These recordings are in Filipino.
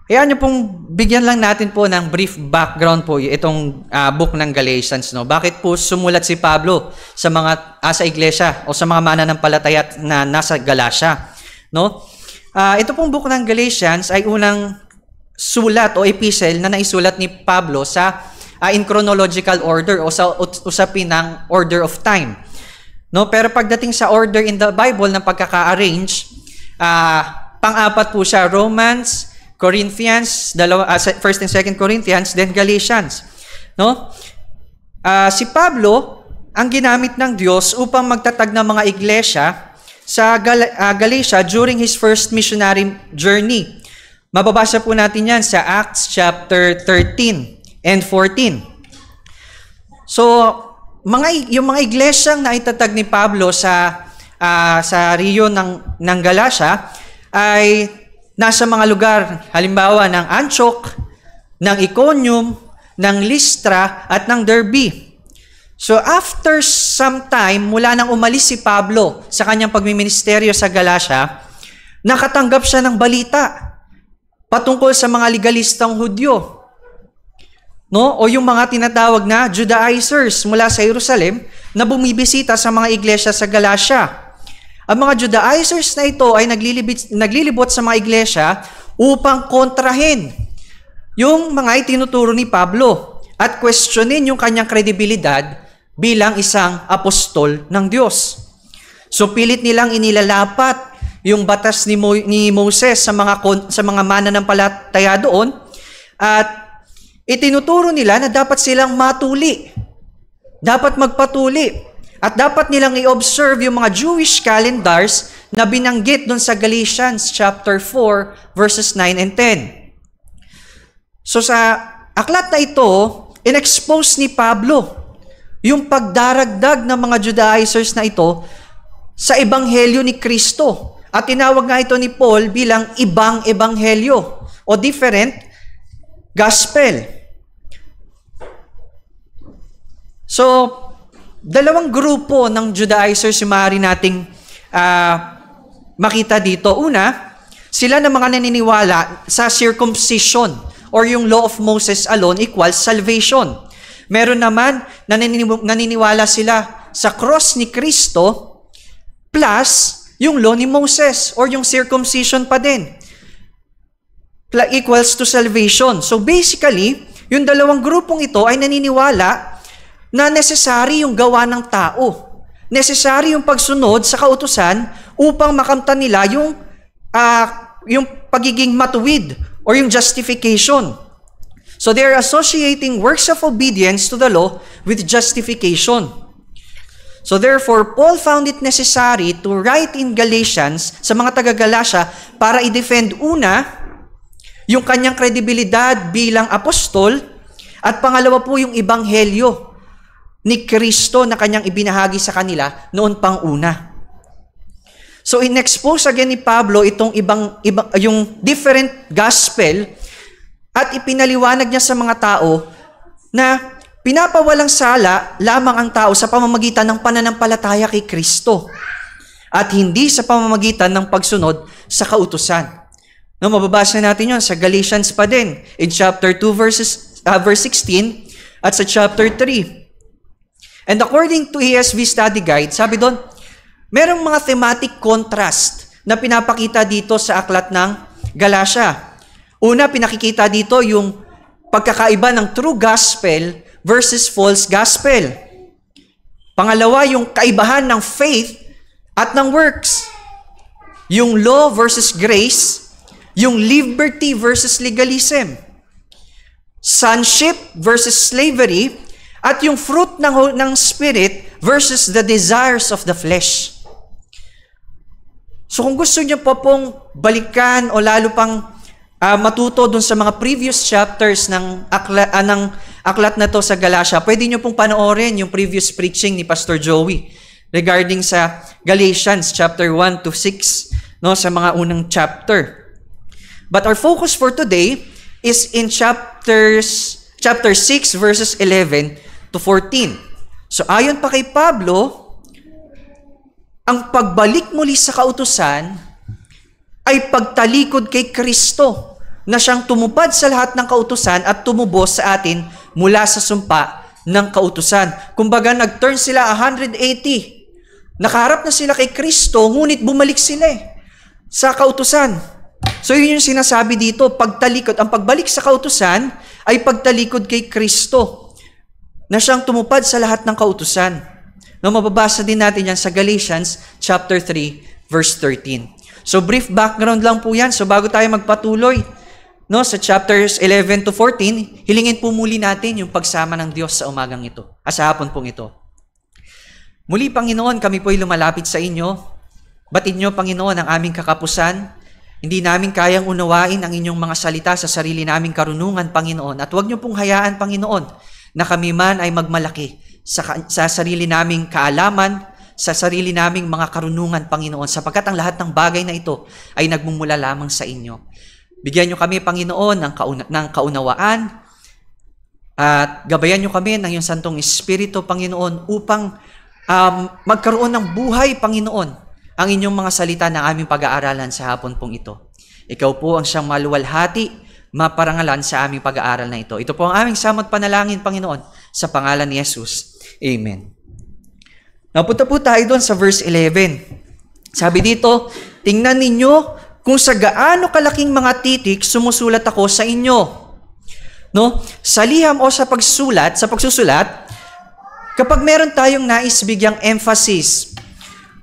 Kaya niyo pong bigyan lang natin po ng brief background po itong book ng Galatians, no. Bakit po sumulat si Pablo sa mga sa iglesia o sa mga mananampalataya na nasa Galacia, no? Ito pong book ng Galatians ay unang sulat o epistle na naisulat ni Pablo sa in chronological order o sa usapin ng order of time, no. Pero pagdating sa order in the Bible ng pagkaka-arrange, pang-apat po siya, Romans, Corinthians, 1 and 2 Corinthians, then Galatians, no? Si Pablo ang ginamit ng Diyos upang magtatag ng mga iglesia sa Galatia during his first missionary journey. Mababasa po natin yan sa Acts chapter 13 and 14. So, yung mga iglesyang naitatag ni Pablo sa Rio ng Galatia ay nasa mga lugar, halimbawa ng Antioch, ng Iconium, ng Lystra, at ng Derbe. So after some time, mula nang umalis si Pablo sa kanyang pagmiministeryo sa Galacia, nakatanggap siya ng balita patungkol sa mga legalistang Hudyo, no? O yung mga tinatawag na Judaizers mula sa Jerusalem na bumibisita sa mga iglesia sa Galacia. Ang mga Judaizers na ito ay naglilibot sa mga iglesia upang kontrahin yung mga itinuturo ni Pablo at questionin yung kanyang kredibilidad bilang isang apostol ng Diyos. So pilit nilang inilalapat yung batas ni Moses sa mga mananampalataya doon at itinuturo nila na dapat silang matuli, dapat magpatuli. At dapat nilang i-observe yung mga Jewish calendars na binanggit doon sa Galatians chapter 4 verses 9 and 10. So sa aklat na ito, in-expose ni Pablo yung pagdaragdag ng mga Judaizers na ito sa ebanghelyo ni Kristo. At tinawag nga ito ni Paul bilang ibang ebanghelyo o different gospel. So, dalawang grupo ng Judaizers yung maaari nating makita dito. Una, sila na mga naniniwala sa circumcision or yung law of Moses alone equals salvation. Meron naman naniniwala sila sa cross ni Kristo plus yung law ni Moses or yung circumcision pa din equals to salvation. So basically, yung dalawang grupong ito ay naniniwala na necessary yung gawa ng tao. Necessary yung pagsunod sa kautusan upang makamtan nila yung pagiging matuwid or yung justification. So they are associating works of obedience to the law with justification. So therefore, Paul found it necessary to write in Galatians sa mga taga-Galacia para i-defend una yung kanyang kredibilidad bilang apostol at pangalawa po yung ebanghelyo ni Kristo na kanyang ibinahagi sa kanila noon pang una. So in-expose again ni Pablo itong yung different gospel at ipinaliwanag niya sa mga tao na pinapawalang sala lamang ang tao sa pamamagitan ng pananampalataya kay Kristo at hindi sa pamamagitan ng pagsunod sa kautusan. No, mababasa natin yun sa Galatians pa din in chapter 2 verse 16 at sa chapter 3. And according to ESV Study Guide, sabi doon, merong mga thematic contrast na pinapakita dito sa aklat ng Galatia. Una, pinakikita dito yung pagkakaiba ng true gospel versus false gospel. Pangalawa, yung kaibahan ng faith at ng works. Yung law versus grace, yung liberty versus legalism. Sonship versus slavery, at yung fruit ng Spirit versus the desires of the flesh. So kung gusto niyo po pong balikan o lalo pang matuto dun sa mga previous chapters ng aklat na to sa Galatia, pwede niyo pong panoorin yung previous preaching ni Pastor Joey regarding sa Galatians chapter 1 to 6, no, sa mga unang chapter. But our focus for today is in chapter 6 verses 11 to 14. So ayon pa kay Pablo, ang pagbalik muli sa kautusan ay pagtalikod kay Kristo na siyang tumupad sa lahat ng kautusan at tumubos sa atin mula sa sumpa ng kautusan. Kumbaga, nag-turn sila 180. Nakaharap na sila kay Kristo, ngunit bumalik sila sa kautusan. So yun yung sinasabi dito, pagtalikod. Ang pagbalik sa kautusan ay pagtalikod kay Kristo, na siyang tumupad sa lahat ng kautusan. No, mababasa din natin yan sa Galatians chapter 3, verse 13. So brief background lang po yan. So bago tayo magpatuloy, no, sa chapters 11 to 14, hilingin po muli natin yung pagsama ng Diyos sa umagang ito, sa hapon pong ito. Muli, Panginoon, kami po'y lumalapit sa inyo. Batid nyo, Panginoon, ang aming kakapusan. Hindi namin kayang unawain ang inyong mga salita sa sarili naming karunungan, Panginoon. At huwag nyo pong hayaan, Panginoon, na kami man ay magmalaki sa sarili naming kaalaman, sa sarili naming mga karunungan, Panginoon, sapagkat ang lahat ng bagay na ito ay nagmumula lamang sa inyo. Bigyan nyo kami, Panginoon, ng kaunawaan at gabayan nyo kami ng iyong Santong Espiritu, Panginoon, upang magkaroon ng buhay, Panginoon, ang inyong mga salita na aming pag-aaralan sa hapon pong ito. Ikaw po ang siyang maluwalhati, maparangalan sa aming pag-aaral na ito. Ito po ang aming samot panalangin, Panginoon, sa pangalan ni Jesus. Amen. Napunta po tayo doon sa verse 11. Sabi dito, tingnan ninyo kung sa gaano kalaking mga titik sumusulat ako sa inyo. No? Sa liham o sa pagsusulat, kapag meron tayong nais bigyang emphasis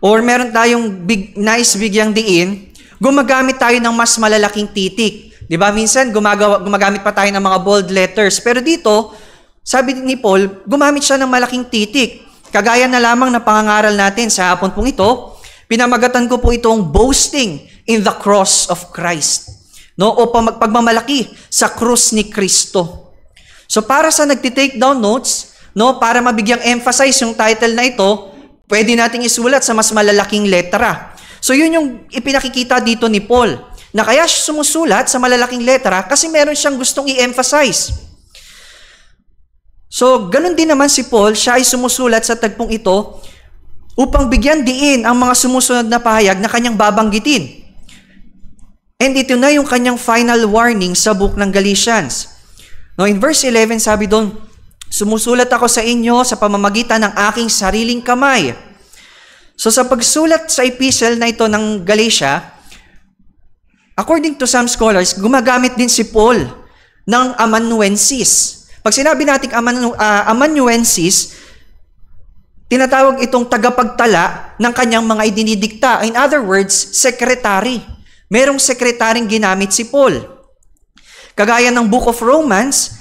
or meron tayong nais bigyang diin, gumagamit tayo ng mas malalaking titik. 'Di ba? Minsan gumagamit pa tayo ng mga bold letters. Pero dito, sabi ni Paul, gumamit siya ng malaking titik. Kagaya na lamang na pangangaral natin sa hapon pong ito, pinamagatan ko po itong boasting in the cross of Christ. No? O pagmamalaki sa krus ni Kristo. So para sa nagtitake down notes, no, para mabigyang emphasize yung title na ito, pwede nating isulat sa mas malalaking letra. So yun yung ipinakikita dito ni Paul, na kaya siya sumusulat sa malalaking letra kasi meron siyang gustong i-emphasize. So, ganun din naman si Paul, siya ay sumusulat sa tagpong ito upang bigyan diin ang mga sumusunod na pahayag na kanyang babanggitin. And ito na yung kanyang final warning sa book ng Galatians. No, in verse 11, sabi doon, sumusulat ako sa inyo sa pamamagitan ng aking sariling kamay. So, sa pagsulat sa epistle na ito ng Galatia, according to some scholars, gumagamit din si Paul ng amanuensis. Pag sinabi natin amanuensis, tinatawag itong tagapagtala ng kanyang mga idinidikta. In other words, secretary. Merong sekretaring ginamit si Paul. Kagaya ng Book of Romans,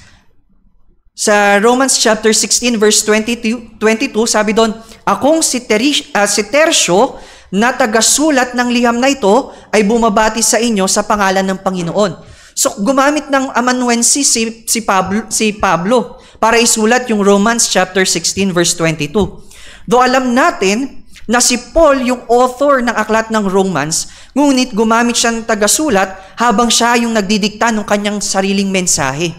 sa Romans chapter 16 verse 22, sabi doon, akong si Tertio na tagasulat ng liham na ito ay bumabati sa inyo sa pangalan ng Panginoon. So, gumamit ng amanuensis si Pablo para isulat yung Romans chapter 16 verse 22. Though alam natin na si Paul yung author ng aklat ng Romans, ngunit gumamit siya ng tagasulat habang siya yung nagdidikta ng kanyang sariling mensahe.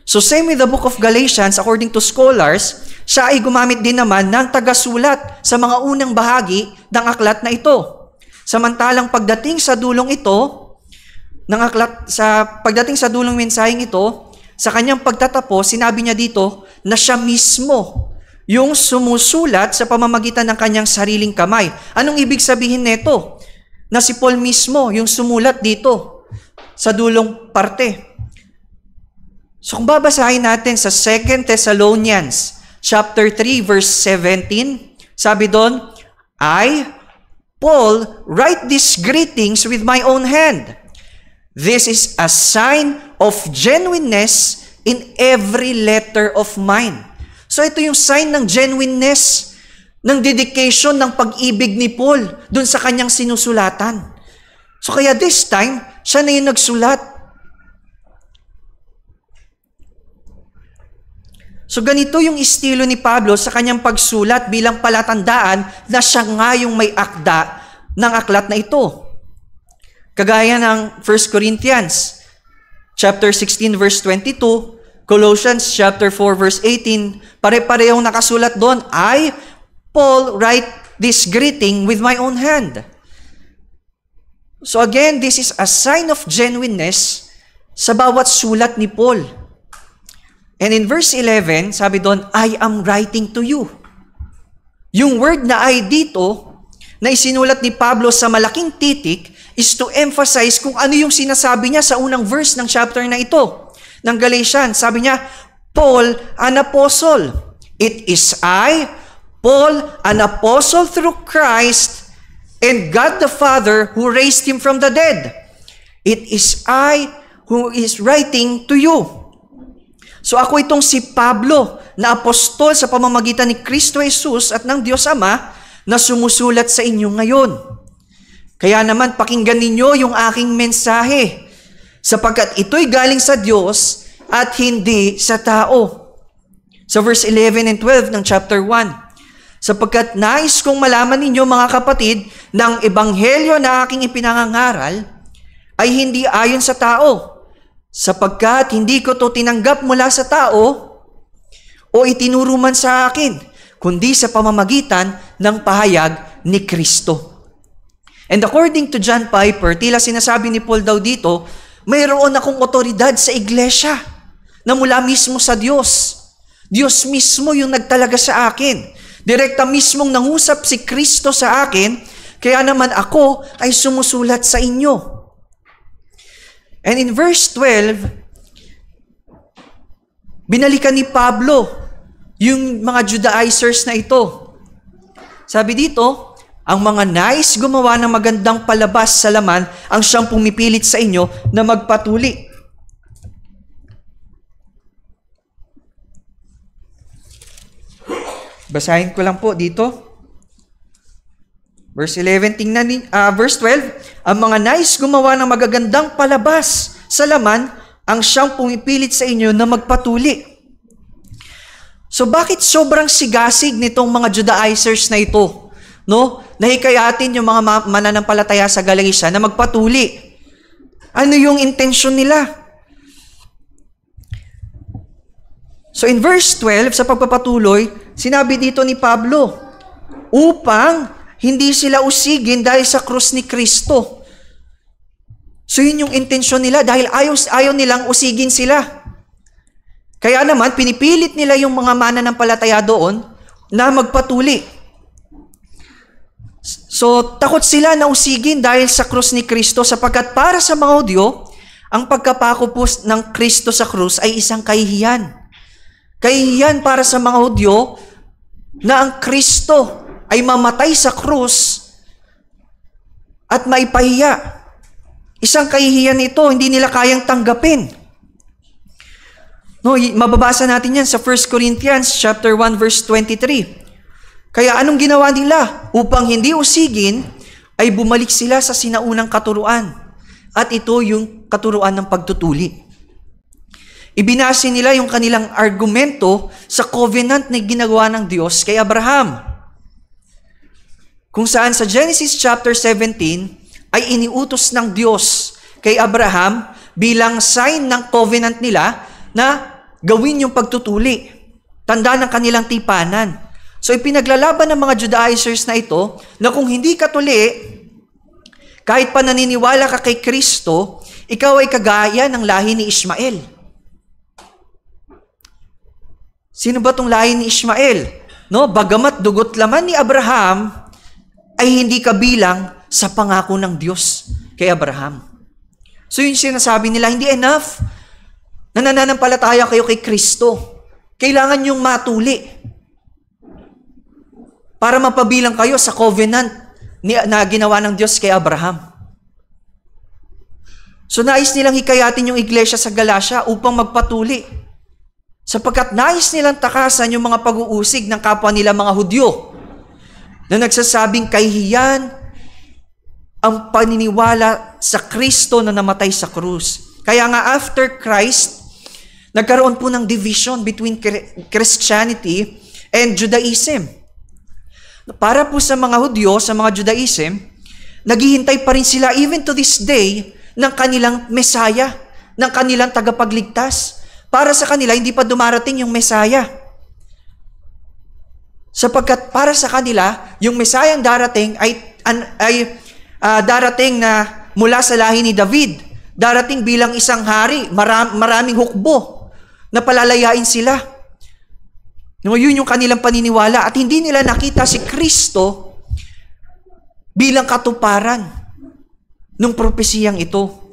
So same with the book of Galatians, according to scholars, siya ay gumamit din naman ng tagasulat sa mga unang bahagi ng aklat na ito. Samantalang pagdating sa dulong ito, pagdating sa dulong mensaheng ito, sa kanyang pagtatapos, sinabi niya dito na siya mismo yung sumusulat sa pamamagitan ng kanyang sariling kamay. Anong ibig sabihin nito? Na si Paul mismo yung sumulat dito sa dulong parte. So kung babasahin natin sa 2 Thessalonians chapter 3 verse 17, sabi doon, I, Paul, write these greetings with my own hand. This is a sign of genuineness in every letter of mine. So ito yung sign ng genuineness, ng dedication, ng pag-ibig ni Paul dun sa kanyang sinusulatan. So kaya this time, siya na yung nagsulat. So ganito yung estilo ni Pablo sa kanyang pagsulat bilang palatandaan na siya nga yung may akda ng aklat na ito. Kagaya ng 1 Corinthians chapter 16 verse 22, Colossians chapter 4 verse 18, pare-parehong nakasulat doon, I, Paul, write this greeting with my own hand. So again, this is a sign of genuineness sa bawat sulat ni Paul. And in verse 11, sabi doon, I am writing to you. Yung word na I dito, na isinulat ni Pablo sa malaking titik, is to emphasize kung ano yung sinasabi niya sa unang verse ng chapter na ito, ng Galatians. Sabi niya, Paul, an apostle. It is I, Paul, an apostle through Christ, and God the Father who raised him from the dead. It is I who is writing to you. So ako itong si Pablo, na apostol sa pamamagitan ni Kristo Jesus at ng Diyos Ama, na sumusulat sa inyo ngayon. Kaya naman pakinggan ninyo yung aking mensahe, sapagkat ito'y galing sa Diyos at hindi sa tao. Sa verse 11 and 12 ng chapter 1, sapagkat nais kong malaman ninyo mga kapatid, ng ebanghelyo na aking ipinangangaral ay hindi ayon sa tao, sapagkat hindi ko to tinanggap mula sa tao o itinuro man sa akin, kundi sa pamamagitan ng pahayag ni Kristo. And according to John Piper, tila sinasabi ni Paul daw dito, mayroon akong otoridad sa iglesia na mula mismo sa Diyos. Diyos mismo yung nagtalaga sa akin. Direkta mismong nangusap si Kristo sa akin, kaya naman ako ay sumusulat sa inyo. And in verse 12, binalikan ni Pablo yung mga Judaizers na ito. Sabi dito, ang mga nais gumawa ng magandang palabas sa laman ang siyang pumipilit sa inyo na magpatuli. Basahin ko lang po dito. Verse 11, verse 12, ang mga nais gumawa ng magagandang palabas sa laman ang siyang pumipilit sa inyo na magpatuli. So bakit sobrang sigasig nitong mga Judaizers na ito? No? Nahikayatin yung mga mananampalataya sa Galatia na magpatuli. Ano yung intensyon nila? So in verse 12, sa pagpapatuloy, sinabi dito ni Pablo, upang hindi sila usigin dahil sa krus ni Kristo. So yun yung intensyon nila dahil ayaw nilang usigin sila. Kaya naman, pinipilit nila yung mga mananampalataya doon na magpatuli. So, takot sila na usigin dahil sa krus ni Kristo sapagkat para sa mga Hudyo, ang pagkapako po ng Kristo sa krus ay isang kahihiyan. Kahihiyan para sa mga Hudyo na ang Kristo ay mamatay sa krus at maipahiya. Isang kahihiyan ito, hindi nila kayang tanggapin. No, mababasa natin yan sa 1 Corinthians chapter 1 verse 23. Kaya anong ginawa nila? Upang hindi usigin, ay bumalik sila sa sinaunang katuruan. At ito yung katuruan ng pagtutuli. Ibinase nila yung kanilang argumento sa covenant na ginagawa ng Diyos kay Abraham. Kung saan sa Genesis chapter 17 ay iniutos ng Diyos kay Abraham bilang sign ng covenant nila na gawin yung pagtutuli. Tanda ng kanilang tipanan. So ipinaglalaban ng mga Judaizers na ito na kung hindi ka tuli, kahit pa naniniwala ka kay Kristo, ikaw ay kagaya ng lahi ni Ishmael. Sino ba tong lahi ni Ishmael? No, bagamat dugot laman ni Abraham, ay hindi kabilang sa pangako ng Diyos kay Abraham. So yung sinasabi nila, hindi enough na nananampalataya kayo kay Kristo. Kailangan yung matuli para mapabilang kayo sa covenant na ginawa ng Diyos kay Abraham. So nais nilang hikayatin yung iglesia sa Galatia upang magpatuli. Sapagkat nais nilang takasan yung mga pag-uusig ng kapwa nila mga Hudyo na nagsasabing kahihiyan ang paniniwala sa Kristo na namatay sa krus. Kaya nga after Christ, nagkaroon po ng division between Christianity and Judaism. Para po sa mga Hudyo, sa mga Judaism, naghihintay pa rin sila even to this day ng kanilang Mesaya, ng kanilang tagapagligtas. Para sa kanila, hindi pa dumarating yung Mesaya. Sapagkat para sa kanila, yung Mesaya ang darating ay darating na mula sa lahi ni David, Darating bilang isang hari, maraming hukbo na palalayain sila. No, yun yung kanilang paniniwala at hindi nila nakita si Kristo bilang katuparan ng propesiyang ito.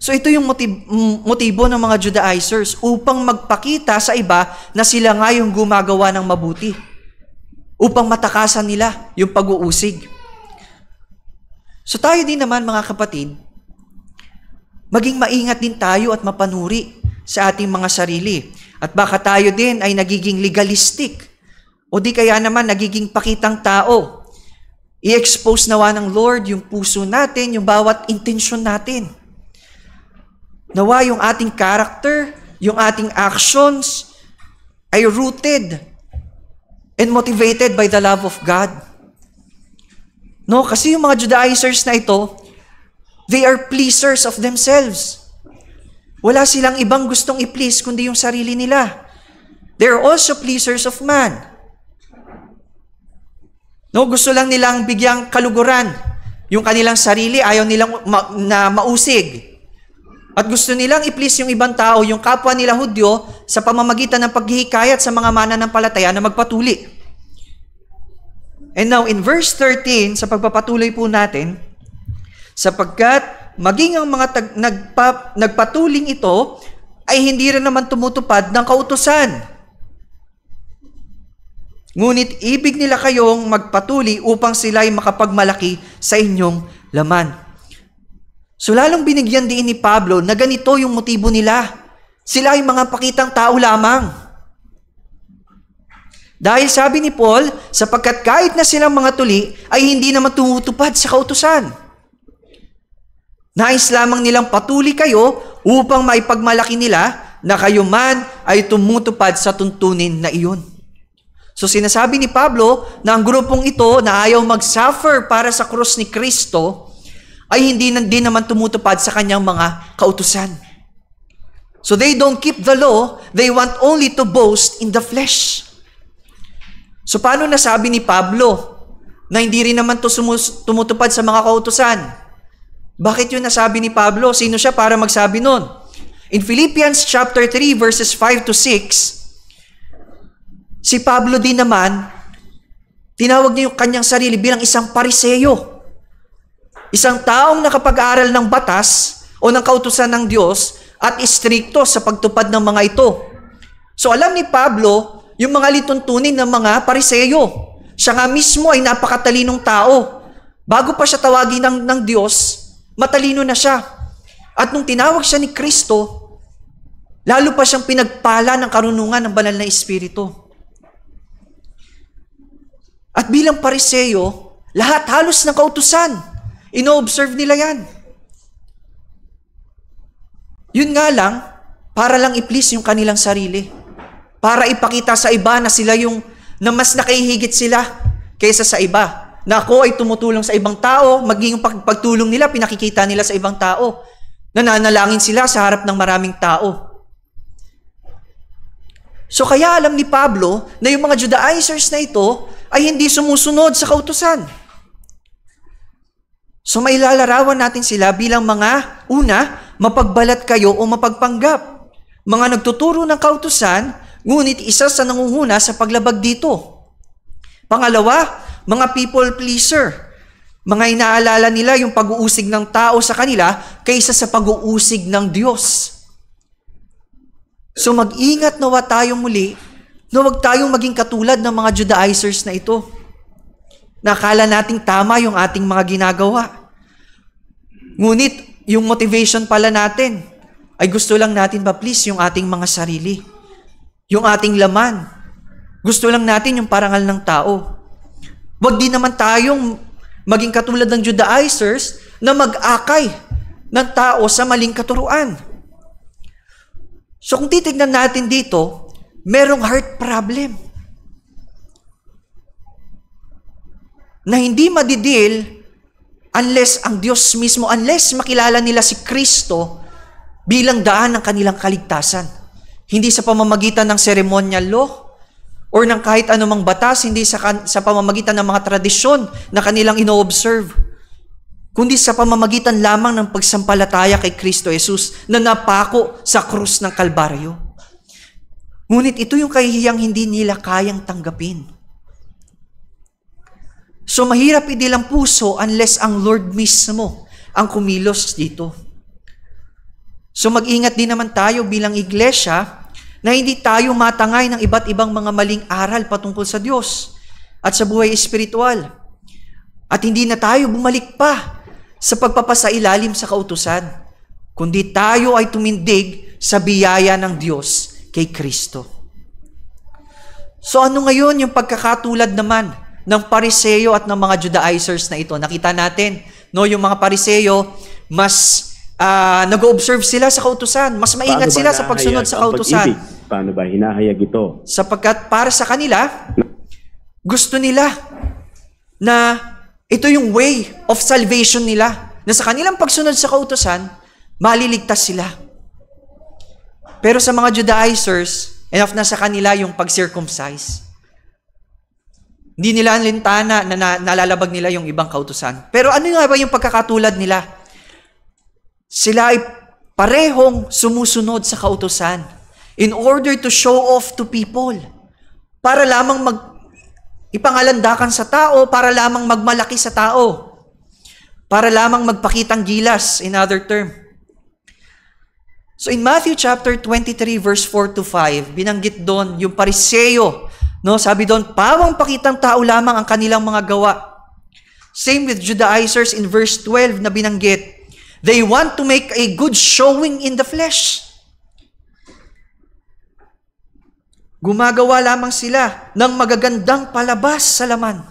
So ito yung motibo ng mga Judaizers upang magpakita sa iba na sila nga yung gumagawa ng mabuti. Upang matakasan nila yung pag-uusig. So tayo din naman mga kapatid, maging maingat din tayo at mapanuri sa ating mga sarili. At baka tayo din ay nagiging legalistic o di kaya naman nagiging pakitang tao. I-expose nawa ng Lord yung puso natin, yung bawat intensyon natin. Nawa yung ating character, yung ating actions ay rooted and motivated by the love of God. No, kasi yung mga Judaizers na ito, they are pleasers of themselves. Wala silang ibang gustong i-please kundi yung sarili nila. They are also pleasers of man. No, gusto lang nilang bigyang kaluguran. Yung kanilang sarili, ayaw nilang na mausig. At gusto nilang i-please yung ibang tao, yung kapwa nila Hudyo, sa pamamagitan ng paghihikayat sa mga mananampalataya na magpatuli. And now, in verse 13, sa pagpapatuloy po natin, sapagkat maging ang mga nagpatuling ito ay hindi rin naman tumutupad ng kautusan. Ngunit ibig nila kayong magpatuli upang sila'y makapagmalaki sa inyong laman. So lalong binigyan din ni Pablo na ganito yung motibo nila. Sila ay mga pakitang tao lamang. Dahil sabi ni Paul, sapagkat kahit na silang mga tuli, ay hindi naman tumutupad sa kautusan. Nais lamang nilang patuli kayo upang maipagmalaki nila na kayo man ay tumutupad sa tuntunin na iyon. So sinasabi ni Pablo na ang grupong ito na ayaw mag-suffer para sa krus ni Kristo, ay hindi din naman tumutupad sa kanyang mga kautusan. So they don't keep the law, they want only to boast in the flesh. So paano nasabi ni Pablo na hindi rin naman to tumutupad sa mga kautusan? Bakit yun nasabi ni Pablo? Sino siya para magsabi nun? In Philippians chapter 3 verses 5 to 6, si Pablo din naman, tinawag niya yung kanyang sarili bilang isang Pariseyo. Isang taong nakapag-aral ng batas o ng kautusan ng Diyos at istrikto sa pagtupad ng mga ito. So alam ni Pablo yung mga lituntunin ng mga Pariseyo. Siya nga mismo ay napakatalinong tao. Bago pa siya tawagin ng Diyos, matalino na siya. At nung tinawag siya ni Kristo, lalo pa siyang pinagpala ng karunungan ng banal na Espiritu. At bilang Pariseyo, lahat halos ng kautusan, ino-observe nila yan. Yun nga lang, para lang i-please yung kanilang sarili. Para ipakita sa iba na sila yung, na mas nakahihigit sila kaysa sa iba. Na ako ay tumutulong sa ibang tao, maging yung pagtulong nila, pinakikita nila sa ibang tao. Nananalangin sila sa harap ng maraming tao. So kaya alam ni Pablo na yung mga Judaizers na ito ay hindi sumusunod sa kautusan. So may lalarawan natin sila bilang mga, una, mapagbalat kayo o mapagpanggap. Mga nagtuturo ng kautusan, ngunit isa sa nangunguna sa paglabag dito. Pangalawa, mga people pleaser. Mga inaalala nila yung pag-uusig ng tao sa kanila kaysa sa pag-uusig ng Diyos. So mag-ingat nawa tayong muli na huwag tayong maging katulad ng mga Judaizers na ito. Nakala nating tama yung ating mga ginagawa. Ngunit, yung motivation pala natin ay gusto lang natin ma-please yung ating mga sarili. Yung ating laman. Gusto lang natin yung parangal ng tao. Huwag din naman tayong maging katulad ng Judaizers na mag-akay ng tao sa maling katuruan. So kung titignan natin dito, merong heart problem na hindi madidil unless ang Diyos mismo, unless makilala nila si Kristo bilang daan ng kanilang kaligtasan. Hindi sa pamamagitan ng ceremonial law or ng kahit anumang batas, hindi sa pamamagitan ng mga tradisyon na kanilang ino-observe. kundi sa pamamagitan lamang ng pagsampalataya kay Kristo Jesus na napako sa krus ng Kalbaryo. Ngunit ito yung kahihiyang hindi nila kayang tanggapin. So mahirap idilang puso unless ang Lord mismo ang kumilos dito. So mag-ingat din naman tayo bilang iglesia na hindi tayo matangay ng iba't ibang mga maling aral patungkol sa Diyos at sa buhay espiritual. At hindi na tayo bumalik pa sa pagpapasailalim sa kautusan, kundi tayo ay tumindig sa biyaya ng Diyos kay Kristo. So ano ngayon yung pagkakatulad naman ng Pariseo at ng mga Judaizers na ito? Nakita natin, no, yung mga Pariseo, mas nag-observe sila sa kautusan, mas maingat sila sa pagsunod sa kautusan. Paano ba hinahayag ito? Sapagkat para sa kanila, gusto nila na ito yung way of salvation nila, na sa kanilang pagsunod sa kautusan, maliligtas sila. Pero sa mga Judaizers, enough na sa kanila yung pag-circumcise. Hindi nila lintana na nalalabag nila yung ibang kautusan. Pero ano nga ba yung pagkakatulad nila? Sila ay parehong sumusunod sa kautusan in order to show off to people. Para lamang ipangalandakan sa tao, para lamang magmalaki sa tao, para lamang magpakitang gilas, in other term. So in Matthew chapter 23 verse 4 to 5, binanggit doon yung Pariseo, no? Sabi doon, pawang pakitang tao lamang ang kanilang mga gawa. Same with Judaizers in verse 12 na binanggit, they want to make a good showing in the flesh. Gumagawa lamang sila ng magagandang palabas sa laman.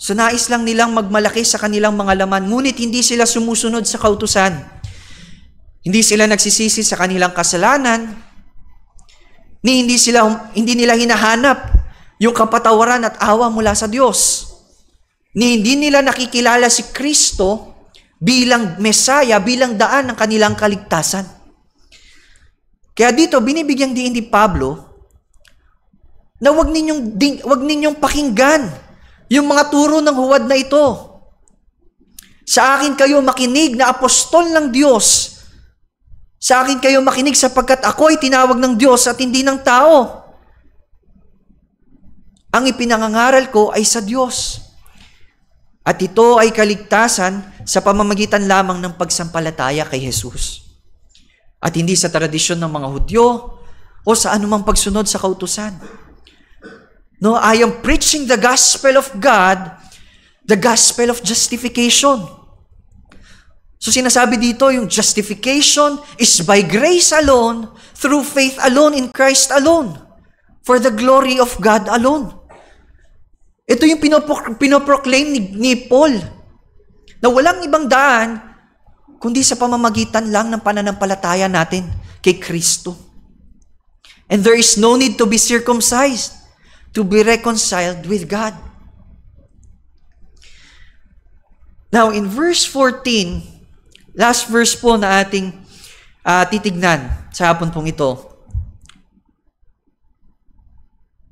So nais lang nilang magmalaki sa kanilang mga laman, ngunit hindi sila sumusunod sa kautusan. Hindi sila nagsisisi sa kanilang kasalanan, hindi nila hinahanap yung kapatawaran at awa mula sa Diyos. Hindi nila nakikilala si Kristo bilang Mesaya, bilang daan ng kanilang kaligtasan. Kaya dito, binibigyang diin ni Pablo na wag ninyong pakinggan yung mga turo ng huwad na ito. Sa akin kayo makinig na apostol ng Diyos. Sa akin kayo makinig sapagkat ako ay tinawag ng Diyos at hindi ng tao. Ang ipinangangaral ko ay sa Diyos. At ito ay kaligtasan sa pamamagitan lamang ng pagsampalataya kay Jesus. At hindi sa tradisyon ng mga Hudyo o sa anumang pagsunod sa kautusan. No, I am preaching the gospel of God, the gospel of justification. So sinasabi dito, yung justification is by grace alone, through faith alone, in Christ alone, for the glory of God alone. Ito yung pinoproclaim ni Paul, na walang ibang daan kundi sa pamamagitan lang ng pananampalataya natin kay Kristo. And there is no need to be circumcised to be reconciled with God. Now, in verse 14, last verse po na ating titignan sa hapon pong ito.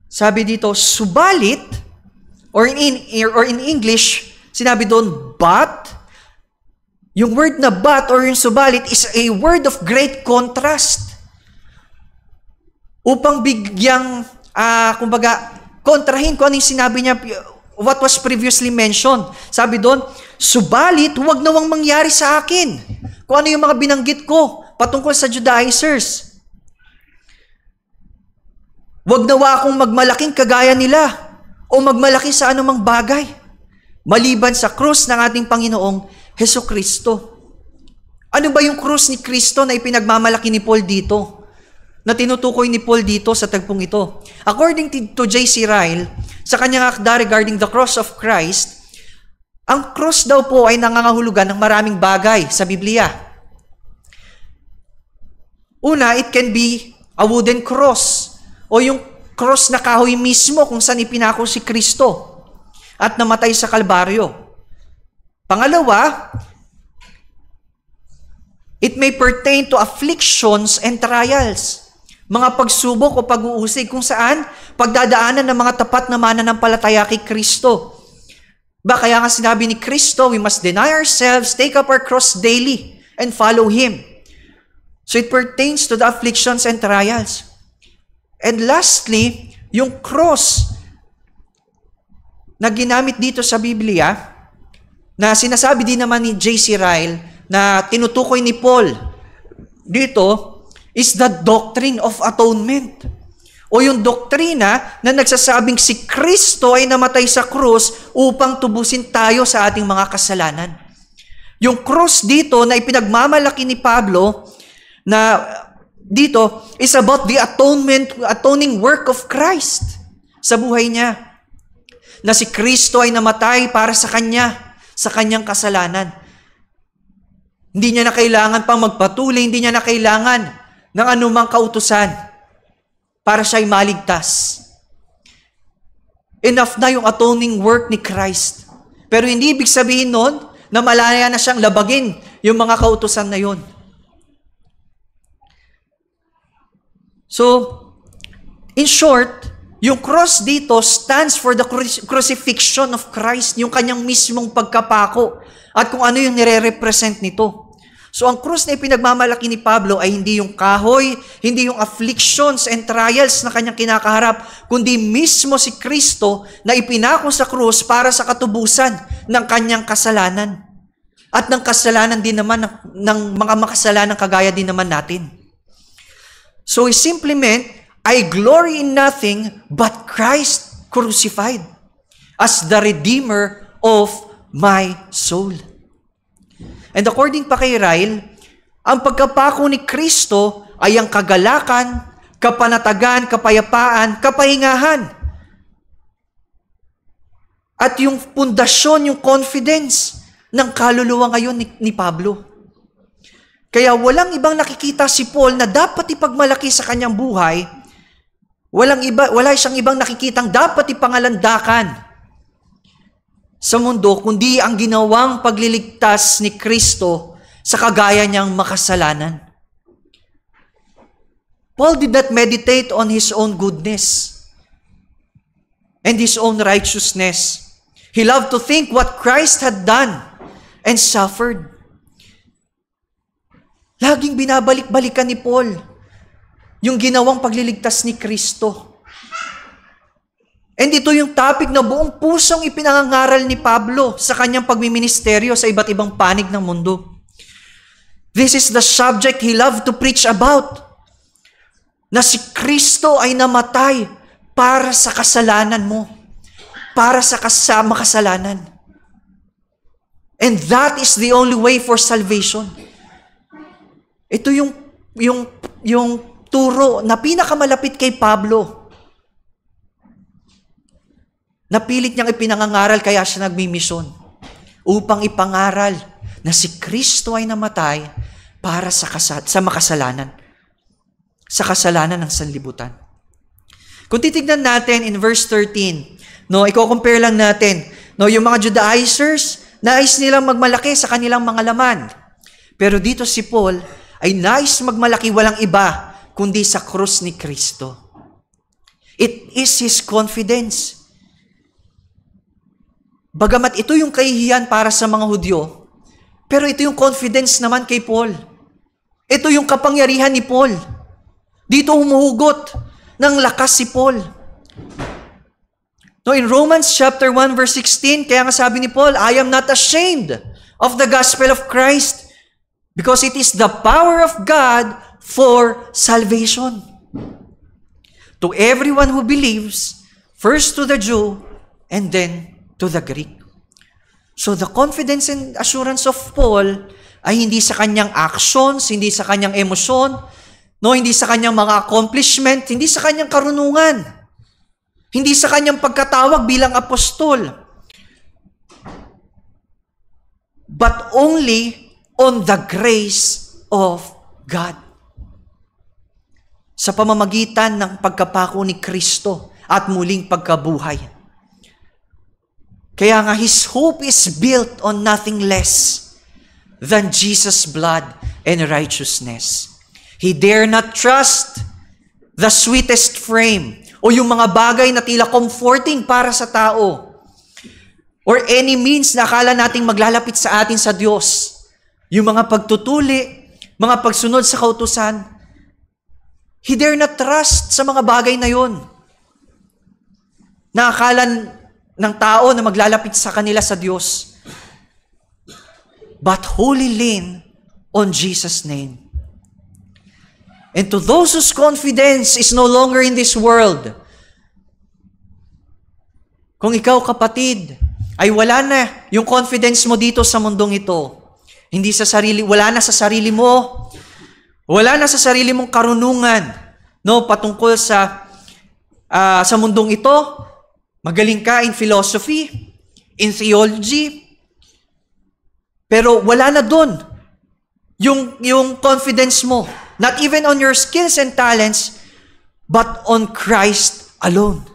Sabi dito, subalit, or in English, sinabi doon, but. Yung word na but or yung subalit is a word of great contrast. Upang bigyang, kontrahin ko ano yung sinabi niya, what was previously mentioned. Sabi doon, subalit, huwag nawang mangyari sa akin. Kung ano yung mga binanggit ko patungkol sa Judaizers. Huwag nawa akong magmalaking kagaya nila o magmalaki sa anumang bagay. Maliban sa krus ng ating Panginoong Hesukristo. Ano ba yung krus ni Kristo na ipinagmamalaki ni Paul dito? Na tinutukoy ni Paul dito sa tagpong ito. According to J.C. Ryle, sa kanyang akda regarding the cross of Christ, ang cross daw po ay nangangahulugan ng maraming bagay sa Biblia. Una, it can be a wooden cross o yung cross na kahoy mismo kung saan ipinako si Kristo at namatay sa Kalbaryo. Pangalawa, it may pertain to afflictions and trials. Mga pagsubok o pag-uusig kung saan pagdadaanan ng mga tapat na mananampalataya kay Kristo. Kaya nga sinabi ni Kristo, we must deny ourselves, take up our cross daily, and follow Him. So it pertains to the afflictions and trials. And lastly, yung cross na ginamit dito sa Biblia, na sinasabi din naman ni J.C. Ryle, na tinutukoy ni Paul dito, is the doctrine of atonement. O yung doktrina na nagsasabing si Kristo ay namatay sa krus upang tubusin tayo sa ating mga kasalanan. Yung krus dito na ipinagmamalaki ni Pablo na dito is about the atoning work of Christ sa buhay niya. Na si Kristo ay namatay para sa kanya, sa kanyang kasalanan. Hindi niya na kailangan pang magpatuloy, hindi niya na kailangan ng anumang kautusan para siya'y maligtas. Enough na yung atoning work ni Christ. Pero hindi ibig sabihin nun na malaya na siyang labagin yung mga kautusan na yun. So, in short, yung cross dito stands for the crucifixion of Christ, yung kanyang mismong pagkapako at kung ano yung nire-represent nito. So, ang krus na ipinagmamalaki ni Pablo ay hindi yung kahoy, hindi yung afflictions and trials na kanyang kinakaharap, kundi mismo si Kristo na ipinako sa krus para sa katubusan ng kanyang kasalanan. At ng kasalanan din naman ng mga makasalanang kagaya din naman natin. So, he simply meant, I glory in nothing but Christ crucified as the Redeemer of my soul. And according pa kay Ryle, ang pagkapako ni Kristo ay ang kagalakan, kapanatagan, kapayapaan, kapahingahan. At yung pundasyon, yung confidence ng kaluluwa ngayon ni Pablo. Kaya walang ibang nakikita si Paul na dapat ipagmalaki sa kanyang buhay. Wala siyang ibang nakikitang dapat ipangalandakan sa mundo, kundi ang ginawang pagliligtas ni Kristo sa kagaya niyang makasalanan. Paul did not meditate on his own goodness and his own righteousness. He loved to think what Christ had done and suffered. Laging binabalik-balikan ni Paul yung ginawang pagliligtas ni Kristo. And ito yung topic na buong pusong ipinangangaral ni Pablo sa kanyang pagmiministeryo sa iba't ibang panig ng mundo. This is the subject he loved to preach about. Na si Kristo ay namatay para sa kasalanan mo. Para sa makasalanan. And that is the only way for salvation. Ito yung turo na pinakamalapit kay Pablo. Napilit niyang ipinangangaral kaya siya nagmimisyon upang ipangaral na si Kristo ay namatay para sa makasalanan. Sa kasalanan ng sanlibutan. Kung titignan natin in verse 13, i-compare lang natin, yung mga Judaizers, nais nilang magmalaki sa kanilang mga laman. Pero dito si Paul ay nais magmalaki walang iba kundi sa krus ni Kristo. It is his confidence. Bagamat ito yung kahihiyan para sa mga Hudyo, pero ito yung confidence naman kay Paul. Ito yung kapangyarihan ni Paul. Dito humuhugot ng lakas si Paul. In Romans chapter 1 verse 16, kaya nga sabi ni Paul, I am not ashamed of the gospel of Christ because it is the power of God for salvation. To everyone who believes, first to the Jew and then to the Greek. So the confidence and assurance of Paul ay hindi sa kanyang actions, hindi sa kanyang emosyon, hindi sa kanyang mga accomplishment, hindi sa kanyang karunungan, hindi sa kanyang pagkatawag bilang apostol, but only on the grace of God. Sa pamamagitan ng pagkapako ni Kristo at muling pagkabuhay. Kaya nga, his hope is built on nothing less than Jesus' blood and righteousness. He dare not trust the sweetest frame o yung mga bagay na tila comforting para sa tao. or any means na akala nating maglalapit sa atin sa Diyos. Yung mga pagtutuli, mga pagsunod sa kautusan, he dare not trust sa mga bagay na yun. Na akala ng tao na maglalapit sa kanila sa Diyos. But wholly lean on Jesus' name. And to those whose confidence is no longer in this world, kung ikaw, kapatid, ay wala na yung confidence mo dito sa mundong ito, hindi sa sarili, wala na sa sarili mo, wala na sa sarili mong karunungan, no, patungkol sa mundong ito, magaling ka in philosophy, in theology, pero wala na doon yung confidence mo. Not even on your skills and talents, but on Christ alone.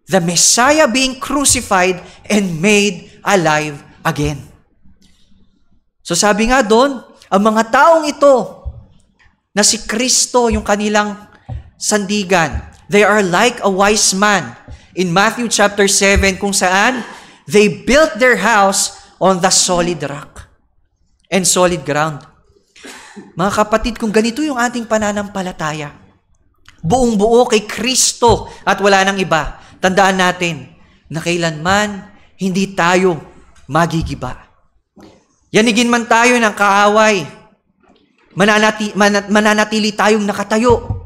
The Messiah being crucified and made alive again. So sabi nga doon, ang mga taong ito, na si Kristo yung kanilang sandigan, they are like a wise man. In Matthew chapter 7, kung saan, they built their house on the solid rock and solid ground. Mga kapatid, kung ganito yung ating pananampalataya, buong-buo kay Kristo at wala nang iba, tandaan natin na kailanman hindi tayo magigiba. Yanigin man tayo ng kaaway, mananatili tayong nakatayo.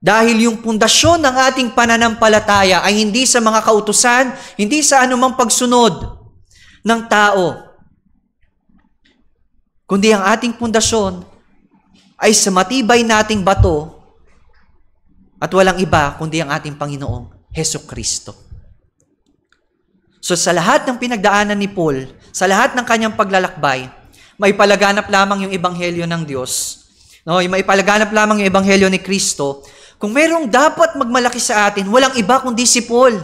Dahil yung pundasyon ng ating pananampalataya ay hindi sa mga kautusan, hindi sa anumang pagsunod ng tao, kundi ang ating pundasyon ay sa matibay nating bato at walang iba kundi ang ating Panginoong Hesukristo. So sa lahat ng pinagdaanan ni Paul, sa lahat ng kanyang paglalakbay, may palaganap lamang yung ebanghelyo ng Diyos. No, may palaganap lamang yung ebanghelyo ni Kristo. Kung merong dapat magmalaki sa atin, walang iba kundi si Paul.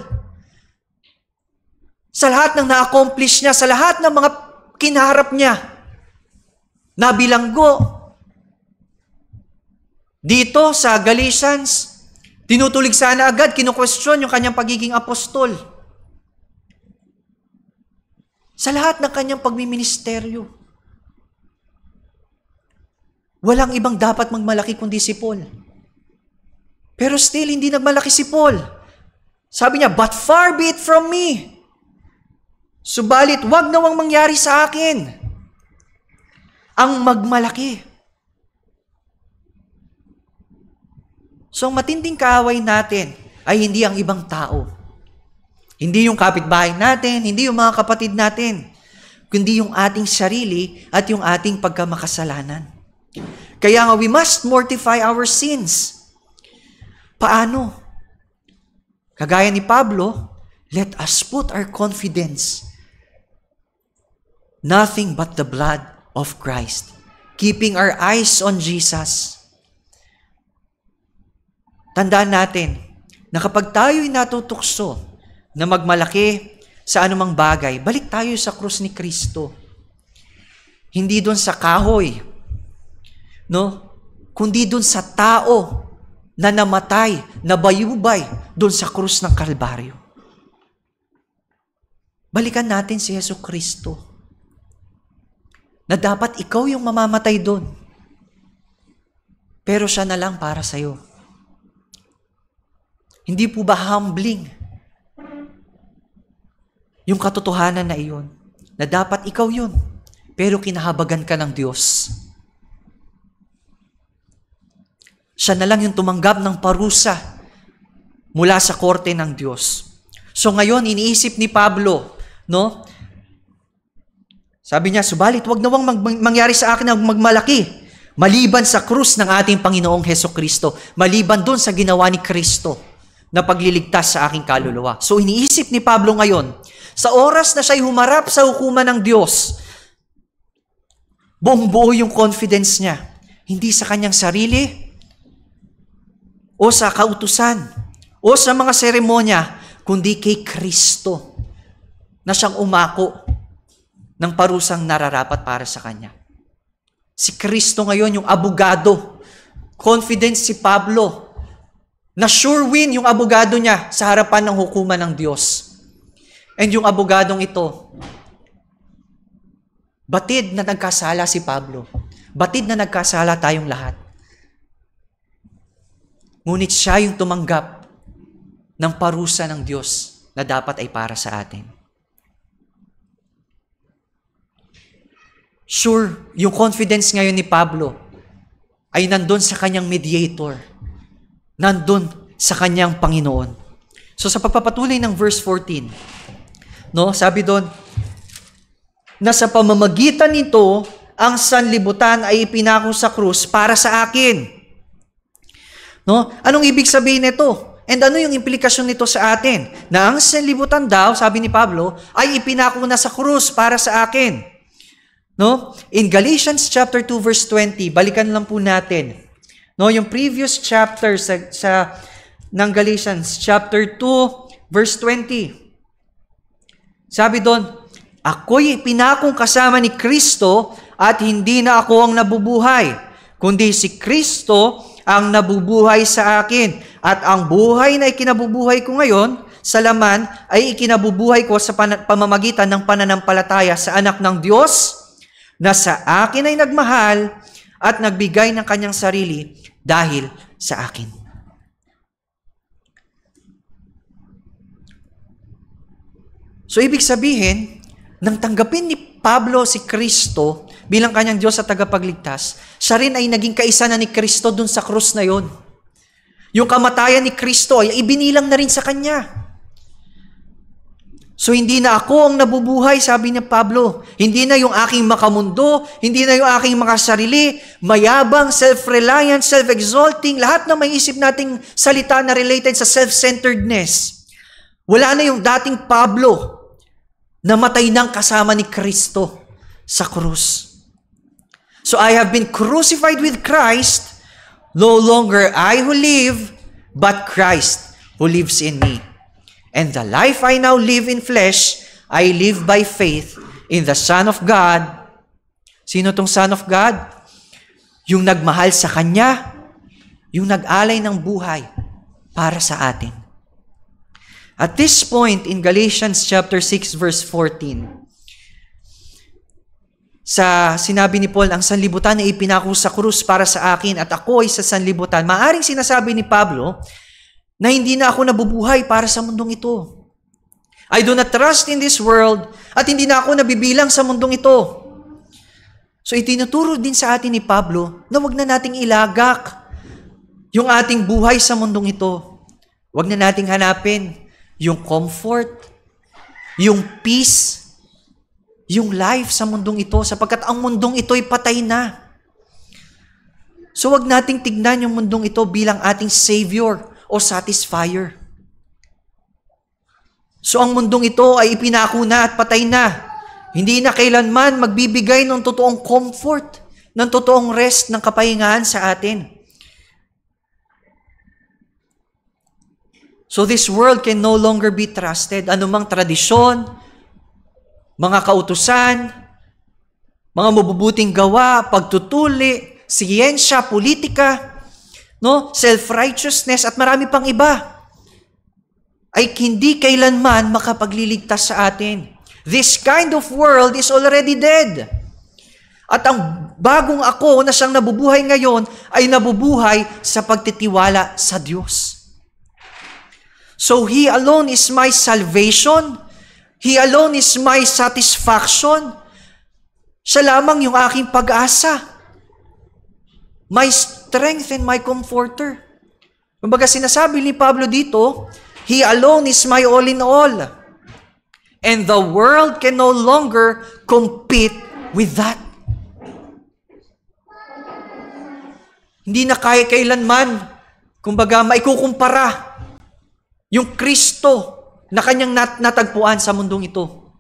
Sa lahat ng na-accomplish niya, sa lahat ng mga kinaharap niya, nabilanggo. Dito sa Galatians, tinutulig sana agad, kinukwestiyon yung kanyang pagiging apostol. Sa lahat ng kanyang pagmiministeryo, walang ibang dapat magmalaki kundi si Paul. Pero still, hindi nagmalaki si Paul. Sabi niya, but far be it from me. Subalit, wag nawang mangyari sa akin ang magmalaki. So, ang matinding kaaway natin ay hindi ang ibang tao. Hindi yung kapitbahay natin, hindi yung mga kapatid natin, kundi yung ating sarili at yung ating pagkamakasalanan. Kaya nga, we must mortify our sins. Paano? Kagaya ni Pablo, let us put our confidence nothing but the blood of Christ, keeping our eyes on Jesus. Tandaan natin na kapag tayo'y natutukso na magmalaki sa anumang bagay, balik tayo sa krus ni Kristo. Hindi doon sa kahoy, no? Kundi doon sa tao na namatay, nabayubay doon sa krus ng Kalbaryo. Balikan natin si Jesucristo, na dapat ikaw yung mamamatay doon. Pero siya na lang para sa'yo. Hindi po ba humbling yung katotohanan na iyon, na dapat ikaw yun, pero kinahabagan ka ng Diyos. Siya na lang yung tumanggap ng parusa mula sa korte ng Diyos. So ngayon, iniisip ni Pablo, no? Sabi niya, subalit, wag nawang mangyari sa akin ang magmalaki, maliban sa krus ng ating Panginoong Hesukristo, maliban dun sa ginawa ni Kristo na pagliligtas sa aking kaluluwa. So iniisip ni Pablo ngayon, sa oras na siya'y humarap sa hukuman ng Diyos, buong buo yung confidence niya, hindi sa kanyang sarili, o sa kautusan, o sa mga seremonya, kundi kay Kristo, na siyang umako ng parusang nararapat para sa kanya. Si Kristo ngayon yung abogado. Confident si Pablo na sure win yung abogado niya sa harapan ng hukuman ng Diyos. And yung abogadong ito, batid na nagkasala si Pablo. Batid na nagkasala tayong lahat. Ngunit siya yung tumanggap ng parusa ng Diyos na dapat ay para sa atin. Sure, yung confidence ngayon ni Pablo ay nandun sa kanyang mediator. Nandun sa kanyang Panginoon. So sa pagpapatuloy ng verse 14, sabi doon, na sa pamamagitan nito, ang sanlibutan ay ipinako sa krus para sa akin. Anong ibig sabihin nito? And ano yung implikasyon nito sa atin? Na ang sanlibutan daw, sabi ni Pablo, ay ipinako na sa krus para sa akin. In Galatians chapter 2 verse 20, balikan lang po natin. Yung previous chapter ng Galatians chapter 2 verse 20. Sabi doon, ako'y ipinakong kasama ni Kristo at hindi na ako ang nabubuhay, kundi si Kristo ang nabubuhay sa akin. At ang buhay na ikinabubuhay ko ngayon sa laman ay ikinabubuhay ko sa pamamagitan ng pananampalataya sa anak ng Diyos na sa akin ay nagmahal at nagbigay ng kanyang sarili dahil sa akin. So, ibig sabihin, nang tanggapin ni Pablo si Kristo bilang kanyang Diyos at tagapagligtas, siya rin ay naging kaisa na ni Kristo dun sa krus na yon. Yung kamatayan ni Kristo ay ibinilang na rin sa kanya. So, hindi na ako ang nabubuhay, sabi ni Pablo. Hindi na yung aking makamundo, hindi na yung aking makasarili, mayabang, self-reliant, self-exalting, lahat na may isip nating salita na related sa self-centeredness. Wala na yung dating Pablo na matay nang kasama ni Kristo sa krus. So, I have been crucified with Christ, no longer I who live, but Christ who lives in me. And the life I now live in flesh, I live by faith in the Son of God. Sino tong Son of God? Yung nagmahal sa Kanya, yung nag-alay ng buhay para sa atin. At this point in Galatians chapter 6 verse 14, sinabi ni Paul, ang sanlibutan ay ipinako sa krus para sa akin at ako ay sa sanlibutan. Maaring sinasabi ni Pablo na hindi na ako nabubuhay para sa mundong ito. I do not trust in this world at hindi na ako nabibilang sa mundong ito. So itinuturo din sa atin ni Pablo na wag na nating ilagak yung ating buhay sa mundong ito. Wag na nating hanapin yung comfort, yung peace, yung life sa mundong ito sapagkat ang mundong ito ay patay na. So wag nating tignan yung mundong ito bilang ating savior o satisfier. So ang mundong ito ay ipinako na at patay na. Hindi na kailanman magbibigay ng totoong comfort, ng totoong rest, ng kapahingahan sa atin. So this world can no longer be trusted. Anumang tradisyon, mga kautusan, mga mabubuting gawa, pagtutuli, siyensya, politika, self-righteousness at marami pang iba ay hindi kailanman makapagliligtas sa atin. This kind of world is already dead. At ang bagong ako na siyang nabubuhay ngayon ay nabubuhay sa pagtitiwala sa Diyos. So He alone is my salvation. He alone is my satisfaction. Siya lamang yung aking pag-asa. My strength and my comforter. Kumbaga sinasabi ni Pablo dito, He alone is my all in all. And the world can no longer compete with that. Hindi na kailanman, kumbaga maikukumpara yung Kristo na kanyang natagpuan sa mundong ito.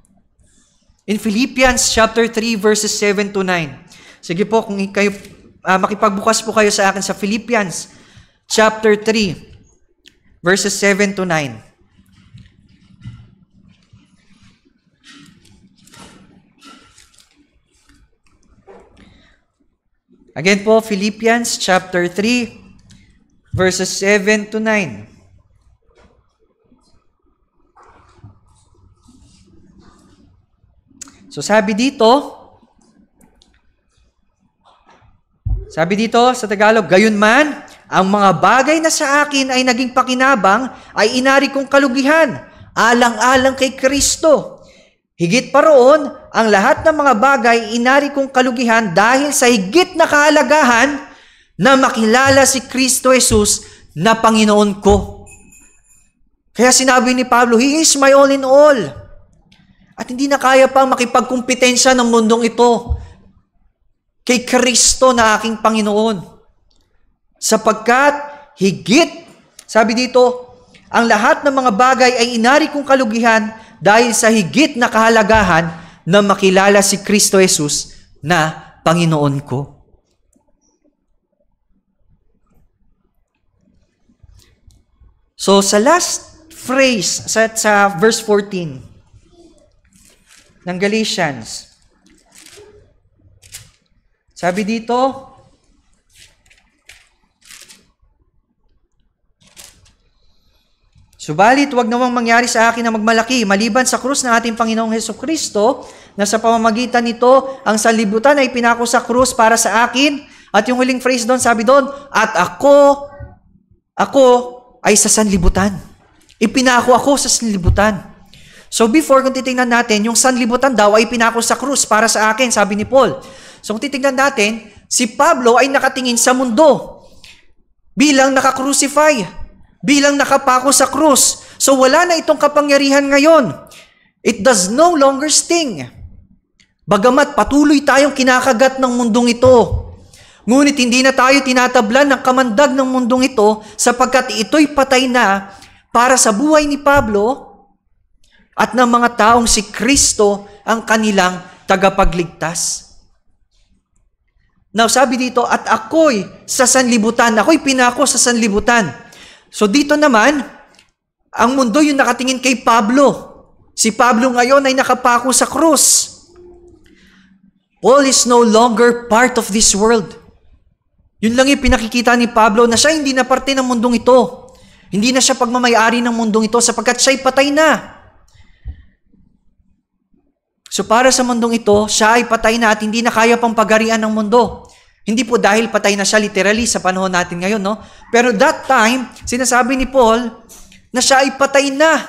In Philippians chapter 3 verses 7 to 9. Sige po, kung kayo makipagbukas po kayo sa akin sa Philippians chapter 3 verses 7 to 9. Again po, Philippians chapter 3 verses 7 to 9. So sabi dito sa Tagalog, gayunman, ang mga bagay na sa akin ay naging pakinabang ay inari kong kalugihan, alang-alang kay Kristo. Higit pa roon, ang lahat ng mga bagay inari kong kalugihan dahil sa higit na kahalagahan na makilala si Kristo Jesus na Panginoon ko. Kaya sinabi ni Pablo, He is my all in all. At hindi na kaya pang makipagkumpetensya ng mundong ito kay Kristo na aking Panginoon. Sapagkat higit, sabi dito, ang lahat ng mga bagay ay inari kong kalugihan dahil sa higit na kahalagahan na makilala si Kristo Jesus na Panginoon ko. So sa last phrase, sa verse 14 ng Galatians, sabi dito, subalit wag nawang mangyari sa akin na magmalaki, maliban sa krus ng ating Panginoong Hesukristo, na sa pamamagitan nito, ang sanlibutan ay pinako sa krus para sa akin. At yung huling phrase doon, sabi doon, at ako ay sa sanlibutan. Ipinako ako sa sanlibutan. So before, kung titingnan natin, yung sanlibutan daw ay pinako sa krus para sa akin, sabi ni Paul. So kung titingnan natin, si Pablo ay nakatingin sa mundo bilang nakakrucify, bilang nakapako sa krus. So wala na itong kapangyarihan ngayon. It does no longer sting. Bagamat patuloy tayong kinakagat ng mundong ito. Ngunit hindi na tayo tinatablan ng kamandag ng mundong ito sapagkat ito'y patay na para sa buhay ni Pablo at ng mga taong si Kristo ang kanilang tagapagligtas. Now, sabi dito, at ako'y sa sanlibutan. Ako'y pinako sa sanlibutan. So dito naman, ang mundo yung nakatingin kay Pablo. Si Pablo ngayon ay nakapako sa krus. Paul is no longer part of this world. Yun lang yung pinakikita ni Pablo na siya hindi na parte ng mundong ito. Hindi na siya pagmamayari ng mundong ito sapagkat siya'y patay na. So para sa mundong ito, siya ay patay na at hindi na kaya pang pagarian ng mundo. Hindi po dahil patay na siya literally sa panahon natin ngayon, no? Pero that time, sinasabi ni Paul na siya ay patay na.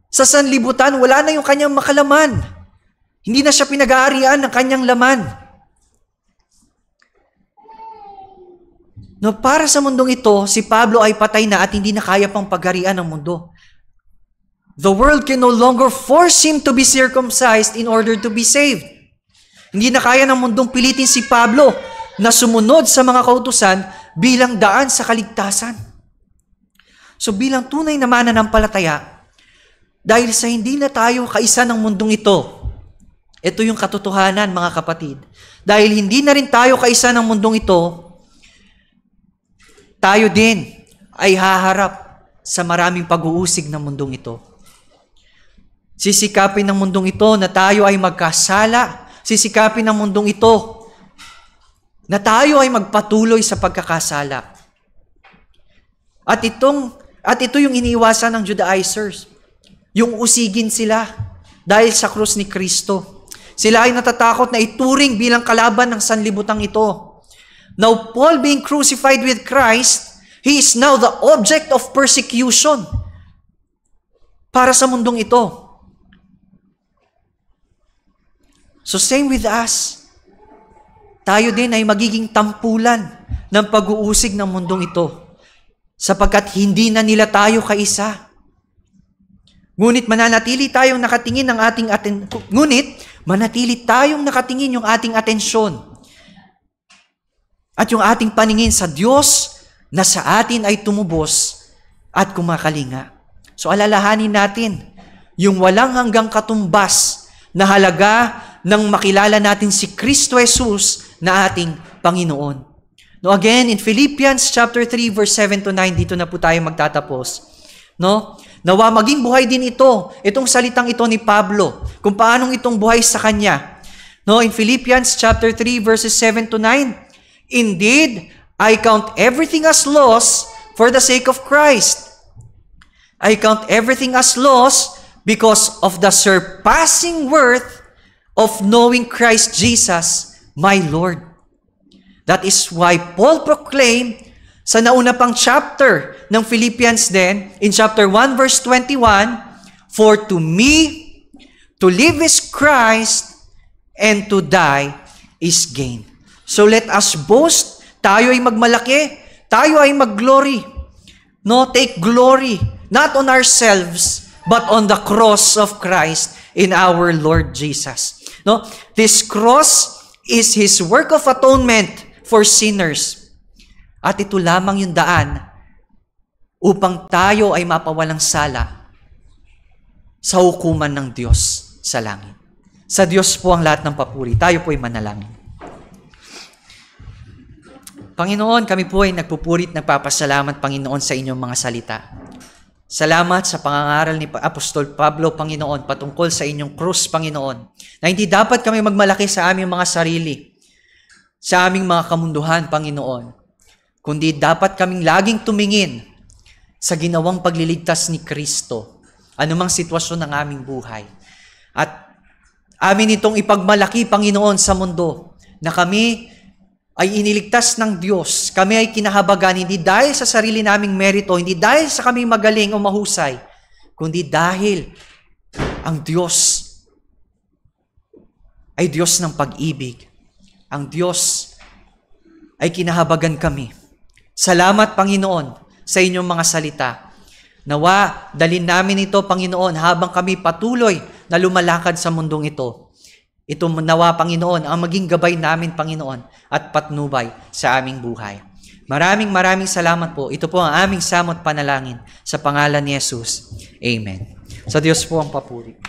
Sa sanlibutan, wala na yung kanyang makalaman. Hindi na siya pinag-aarian ng kanyang laman. No, para sa mundong ito, si Pablo ay patay na at hindi na kaya pang pagharian ng mundo. The world can no longer force him to be circumcised in order to be saved. Hindi na kaya ng mundong pilitin si Pablo na sumunod sa mga kautusan bilang daan sa kaligtasan. So bilang tunay na mananampalataya, dahil sa hindi na tayo kaisa ng mundong ito yung katotohanan mga kapatid. Dahil hindi na rin tayo kaisa ng mundong ito, tayo din ay haharap sa maraming pag-uusig ng mundong ito. Sisikapin ng mundong ito na tayo ay magkasala. Sisikapin ng mundong ito na tayo ay magpatuloy sa pagkakasala. At ito yung iniiwasan ng Judaizers. Yung usigin sila dahil sa krus ni Kristo. Sila ay natatakot na ituring bilang kalaban ng sanlibutang ito. Now, Paul being crucified with Christ, he is now the object of persecution para sa mundong ito. So same with us. Tayo din ay magiging tampulan ng pag-uusig ng mundong ito sapagkat hindi na nila tayo kaisa. Ngunit mananatili tayong nakatingin yung ating atensyon at yung ating paningin sa Diyos na sa atin ay tumubos at kumakalinga. So alalahanin natin yung walang hanggang katumbas na halaga nang makilala natin si Kristo Jesus na ating Panginoon. No, again, in Philippians chapter 3, verse 7 to 9, dito na po tayo magtatapos. No? Nawa maging buhay din itong salitang ito ni Pablo, kung paanong itong buhay sa kanya. No, in Philippians chapter 3, verses 7 to 9, indeed, I count everything as loss for the sake of Christ. I count everything as loss because of the surpassing worth of knowing Christ Jesus, my Lord. That is why Paul proclaimed sa nauna pang chapter ng Philippians din, in chapter 1 verse 21, for to me, to live is Christ, and to die is gain. So let us boast, tayo ay magmalaki, tayo ay mag-glory. No, take glory, not on ourselves, but on the cross of Christ in our Lord Jesus. No, this cross is His work of atonement for sinners. At ito lamang yung daan upang tayo ay mapawalang sala sa hukuman ng Diyos sa langit. Sa Diyos po ang lahat ng papuri. Tayo po ay manalangin. Panginoon, kami po ay nagpupuri at nagpapasalamat, Panginoon, sa inyong mga salita. Salamat sa pangangaral ni Apostol Pablo, Panginoon, patungkol sa inyong krus, Panginoon, na hindi dapat kami magmalaki sa aming mga sarili, sa aming mga kamunduhan, Panginoon, kundi dapat kaming laging tumingin sa ginawang pagliligtas ni Kristo, anumang sitwasyon ng aming buhay. At amin itong ipagmalaki, Panginoon, sa mundo, na kami ay iniligtas ng Diyos. Kami ay kinahabagan, hindi dahil sa sarili naming merito, hindi dahil sa kami magaling o mahusay, kundi dahil ang Diyos ay Diyos ng pag-ibig. Ang Diyos ay kinahabagan kami. Salamat, Panginoon, sa inyong mga salita. Nawa, dalhin namin ito, Panginoon, habang kami patuloy na lumalakad sa mundong ito. Ito nawa, Panginoon, ang maging gabay namin, Panginoon, at patnubay sa aming buhay. Maraming salamat po. Ito po ang aming samot panalangin sa pangalan ni Jesus. Amen. Sa Diyos po ang papuri.